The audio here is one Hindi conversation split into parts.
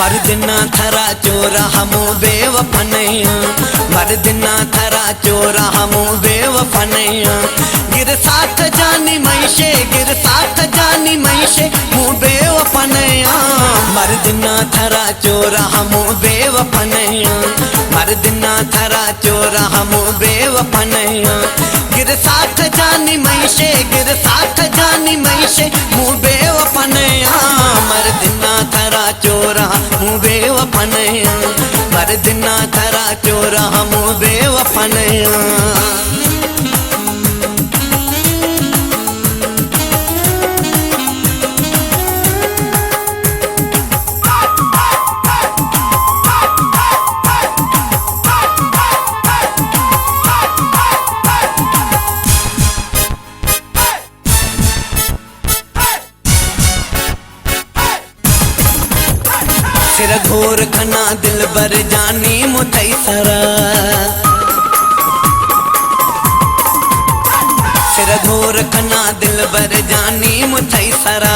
मर्दना थरा चोरा हमू बेवफनैया मर्दना थरा चोरा हमू बेवफनैया गिर साथ जानी मैशे गिर साथ जानी मैशे मुँह बेवफनैया मर्दना थरा चोरा हमू बेवफनैया मर्दना थरा चोरा हमू बेवफनैया गिर साथ जानी मैशे गिर साथ जानी मैशे मुँह बेवफनैया मर्दना थरा चोरा मुँह बेवफनैया मर्दना थरा चोरा मुँह बेवफनैया सिर घोर खना दिल बर जानी मुथई सरा सिर घोर खना दिल बर जानी मुथई सरा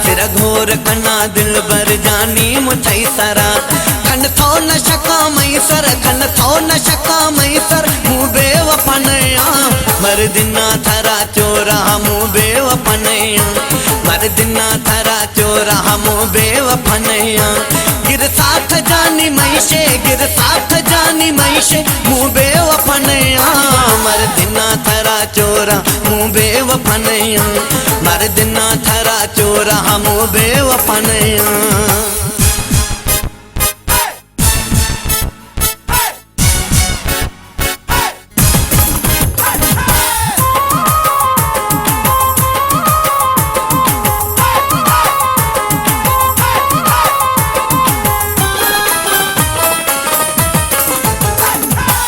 सिर घोर खना दिल बर जानी मुथई सरा खन थो न शका मई सर खन थो न शका मई सर मुँह बेवफनैया मर्दना थरा चोरा मुँह बेवफनैया मर्दना थरा चोरा मुँह बेवफनैया गिर साथ जानी मैशे गिर साथ जानी मैशे मुँह बेवफनैया मर्दना थरा चोरा मुँह बेवफनैया मर्दना थरा चोरा मुँह बेवफनैया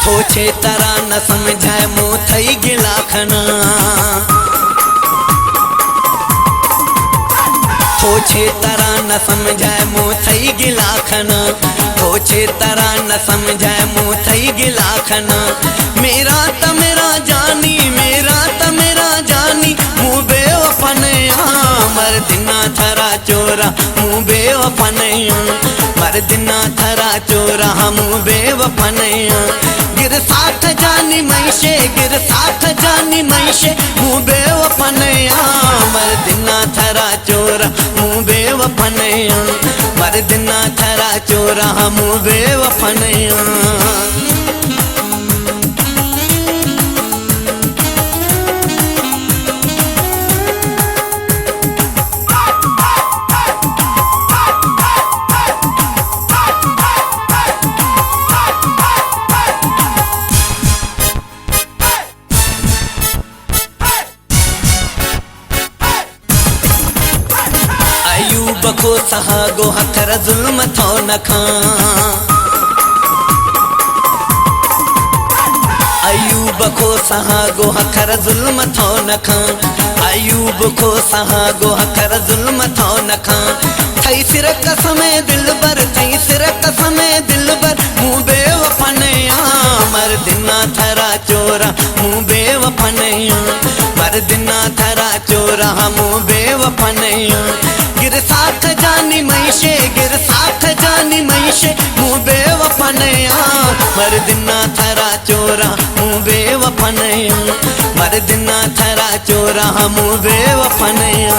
थोछे तरा न समझाए मुँह थई गिला खना थोछे तरा न समझाए मुँह थई गिला खना थोछे तरा न समझाए मुँह थई गिला खना मेरा त मेरा जानी मेरा त मेरा जानी मुँह बेवफनैया मर्दना थरा चोरा मुँह बेवफनैया मर्दना थरा चोरा मुँह बेवफनैया गिर साथ जानी मैशे गिर साथ जानी मैशे मुँह बेवफनैया मर्दना थरा चोरा मुँह बेवफनैया मर्दना थरा चोरा मुँह बेवफनैया बको सहागो हकर जुल्म थो न खां अयूब को सहागो हकर जुल्म थो न खां अयूब को सहागो हकर जुल्म थो न खां थई सिर कसमे दिल बर थई सिर कसमे दिल बर मुँह बेवफनैया मर्दना थरा चोरा मुँह बेवफनैया मर्दना थरा चोरा मुँह बेवफनैया गिर साथ जानी मैशे गिर साथ जानी मैशे मुँह बेवफनैया मर्दना थरा चोरा मुँह बेवफनैया मर्दना थरा चोरा मुँह बेवफनैया